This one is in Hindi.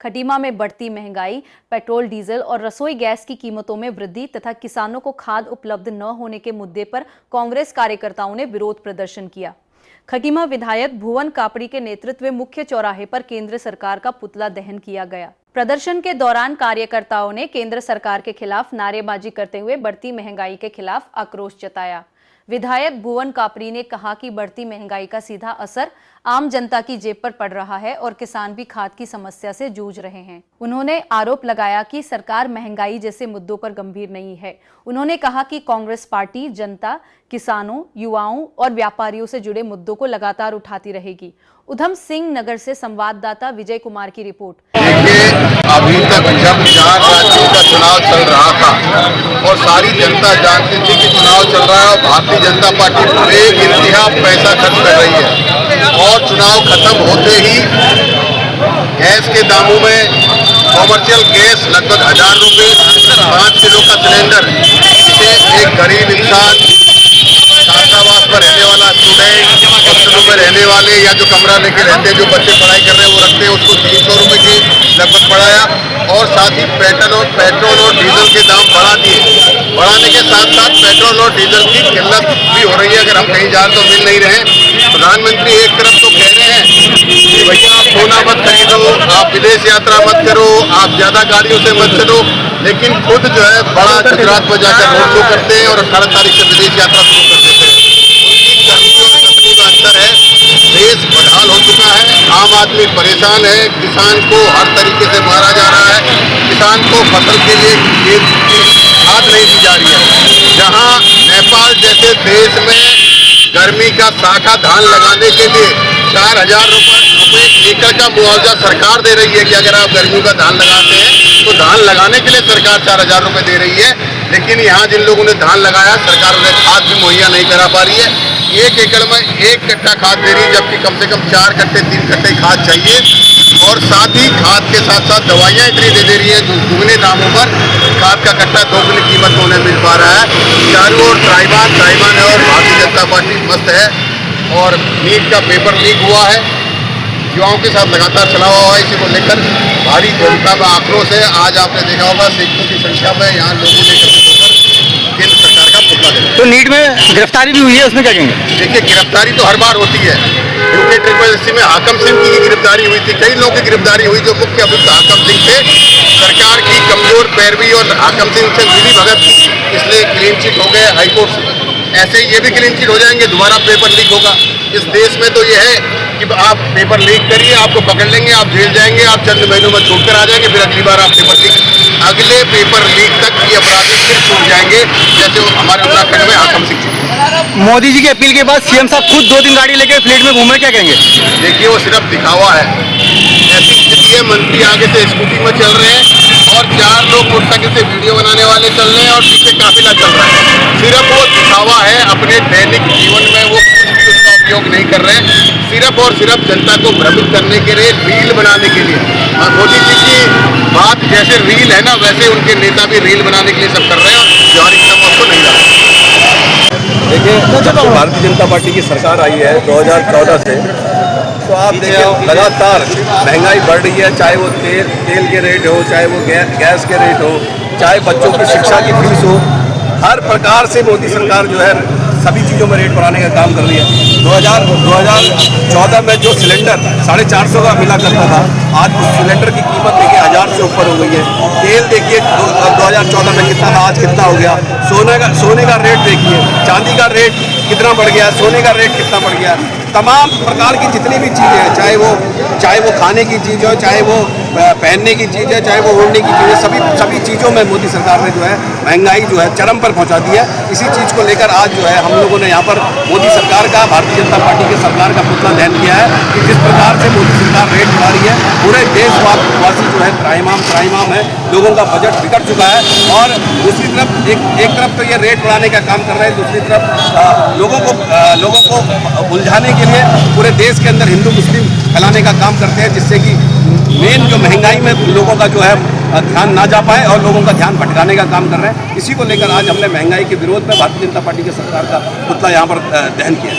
खटीमा में बढ़ती महंगाई, पेट्रोल, डीजल और रसोई गैस की कीमतों में वृद्धि तथा किसानों को खाद उपलब्ध न होने के मुद्दे पर कांग्रेस कार्यकर्ताओं ने विरोध प्रदर्शन किया। खटीमा विधायक भुवन कापड़ी के नेतृत्व में मुख्य चौराहे पर केंद्र सरकार का पुतला दहन किया गया। प्रदर्शन के दौरान कार्यकर्ताओं ने केंद्र सरकार के खिलाफ नारेबाजी करते हुए बढ़ती महंगाई के खिलाफ आक्रोश जताया। विधायक भुवन कापड़ी ने कहा कि बढ़ती महंगाई का सीधा असर आम जनता की जेब पर पड़ रहा है और किसान भी खाद की समस्या से जूझ रहे हैं। उन्होंने आरोप लगाया कि सरकार महंगाई जैसे मुद्दों पर गंभीर नहीं है। उन्होंने कहा कि कांग्रेस पार्टी जनता, किसानों, युवाओं और व्यापारियों से जुड़े मुद्दों को लगातार उठाती रहेगी। उधम सिंह नगर से संवाददाता विजय कुमार की रिपोर्ट। देखिए, अभी तक जब 4 राज्यों का चुनाव चल रहा था और सारी जनता जानती थी कि चुनाव चल रहा है और भारतीय जनता पार्टी बेइंतहा पैसा खर्च कर रही है और चुनाव खत्म होते ही गैस के दामों में कॉमर्शियल गैस लगभग 1000 रुपये 5 किलो का सिलेंडर, जिसे एक गरीब इंसान, छात्रावास पर रहने वाला स्टूडेंट, हॉस्टलों में रहने वाले या जो कमरा लेके रहते हैं, जो बच्चे पढ़ाई कर रहे हैं वो रखते हैं, उसको 300 रुपये की लगभग बढ़ाया और साथ ही पेट्रोल और डीजल के दाम बढ़ा दिए। बढ़ाने के साथ साथ पेट्रोल और डीजल की किल्लत भी हो रही है। अगर हम कहीं जाए तो मिल नहीं रहे। प्रधानमंत्री एक तरफ तो कह रहे हैं कि भैया आप सोना मत खरीदो, आप विदेश यात्रा मत करो, आप ज़्यादा गाड़ियों से मत चलो, लेकिन खुद जो है बड़ा गुजरात में जाकर रोड शो करते हैं और 18 तारीख से विदेश यात्रा शुरू कर देते हैं। उनकी करनी और कसनी का अंतर है। देश बदहाल हो चुका है, आम आदमी परेशान है, किसान को हर तरीके से मारा जा रहा है, किसान को फसल के लिए खाद नहीं दी जा रही है। जहाँ नेपाल जैसे देश में गर्मी का साखा धान लगाने के लिए 4000 रुपये एकड़ का मुआवजा सरकार दे रही है कि अगर आप गर्मियों का धान लगाते हैं तो धान लगाने के लिए सरकार 4000 रुपये दे रही है। लेकिन यहाँ जिन लोगों ने धान लगाया, सरकार उन्हें खाद भी मुहैया नहीं करा पा रही है। 1 एकड़ में 1 कट्टा खाद दे रही है, जबकि कम से कम 4 कट्टे 3 कट्टे खाद चाहिए। और साथ ही खाद के साथ साथ दवाइयाँ इतनी दे रही है जो दुगने दामों पर खाद का कट्टा दोगुनी कीमत में उन्हें मिल पा रहा है। चारों ओर ट्राइबान है और भारतीय जनता पार्टी मस्त है। और नीट का पेपर लीक हुआ है, युवाओं के साथ लगातार चला हुआ है। इसी को लेकर भारी जनता में आक्रोश है। आज आपने देखा होगा सैकड़ों की संख्या में यहाँ लोगों ने एकत्रित होकर केंद्र सरकार का पुतला दिया। तो नीट में गिरफ्तारी भी हुई है, उसमें क्या कहेंगे? देखिए, गिरफ्तारी तो हर बार होती है। यूके SSS में हाकम सिंह की गिरफ्तारी हुई थी, कई लोगों की गिरफ्तारी हुई। जो मुख्य अभियुक्त हाकम सिंह थे, सरकार की कमजोर पैरवी और हाकम सिंह से मिली भगत की, इसलिए क्लीन चिट हो गए हाईकोर्ट से। ऐसे ये भी क्लीन चिट हो जाएंगे, दोबारा पेपर लीक होगा। इस देश में तो ये है कि आप पेपर लीक करिए, आपको पकड़ लेंगे, आप जेल जाएंगे, आप चंद महीनों में छोड़कर आ जाएंगे, फिर अगली बार आप पेपर लीक, अगले पेपर लीक तक ये अपराधी फिर छूट जाएंगे, जैसे हमारे उत्तराखंड में हाकम सिंह छूटे। मोदी जी की अपील के बाद सीएम साहब खुद 2-3 गाड़ी लेकर फ्लीट में घूमे, क्या कहेंगे? देखिए, वो सिर्फ दिखावा है। ऐसी स्थिति है, मंत्री आगे से स्कूटी में चल रहे हैं और 4 लोग मोटरसाइकिल से वीडियो बनाने वाले चल रहे हैं और पीछे काफिला चल रहा है। सिर्फ वो दिखावा है, अपने दैनिक जीवन में वो कुछ भी उसका उपयोग नहीं कर रहे हैं। सिर्फ और सिर्फ जनता को भ्रमित करने के लिए, रील बनाने के लिए। मोदी जी की बात जैसे रील है ना, वैसे उनके नेता भी रील बनाने के लिए सब कर रहे हैं और जवाहरी समाज को नहीं ला रहे। देखिए, जब से भारतीय जनता पार्टी की सरकार आई है 2014 से, तो आप देखिए लगातार महंगाई बढ़ रही है। चाहे वो तेल के रेट हो, चाहे वो गैस के रेट हो, चाहे बच्चों की शिक्षा की फीस हो, हर प्रकार से मोदी सरकार जो है सभी चीज़ों में रेट बढ़ाने का काम कर रही है। 2014 में जो सिलेंडर 450 का मिला करता था, आज उस सिलेंडर की कीमत देखिए 1000 से ऊपर हो गई है। तेल देखिए 2014 में कितना था, आज कितना हो गया। सोने का रेट देखिए, चांदी का रेट कितना बढ़ गया, सोने का रेट कितना बढ़ गया। तमाम प्रकार की जितनी भी चीज़ें हैं, चाहे वो खाने की चीज़ हो, चाहे वो पहनने की चीज़ है, चाहे वो ओढ़ने की चीज़ है, सभी चीज़ों में मोदी सरकार ने जो है महंगाई जो है चरम पर पहुंचा दी है। इसी चीज़ को लेकर आज जो है हम लोगों ने यहाँ पर मोदी सरकार का, भारतीय जनता पार्टी की सरकार का पुतला दहन किया है कि जिस प्रकार से मोदी सरकार रेट बढ़ा रही है, पूरे देशवासी जो है त्राहिमाम है, लोगों का बजट बिगड़ चुका है। और दूसरी तरफ एक तरफ तो ये रेट बढ़ाने का काम कर रहे हैं, दूसरी तरफ लोगों को उलझाने के लिए पूरे देश के अंदर हिंदू मुस्लिम फैलाने का काम करते हैं, जिससे कि मेन जो महंगाई में लोगों का जो है ध्यान ना जा पाए और लोगों का ध्यान भटकाने का काम कर रहे हैं। इसी को लेकर आज हमने महंगाई के विरोध में भारतीय जनता पार्टी की सरकार का पुतला यहाँ पर दहन किया।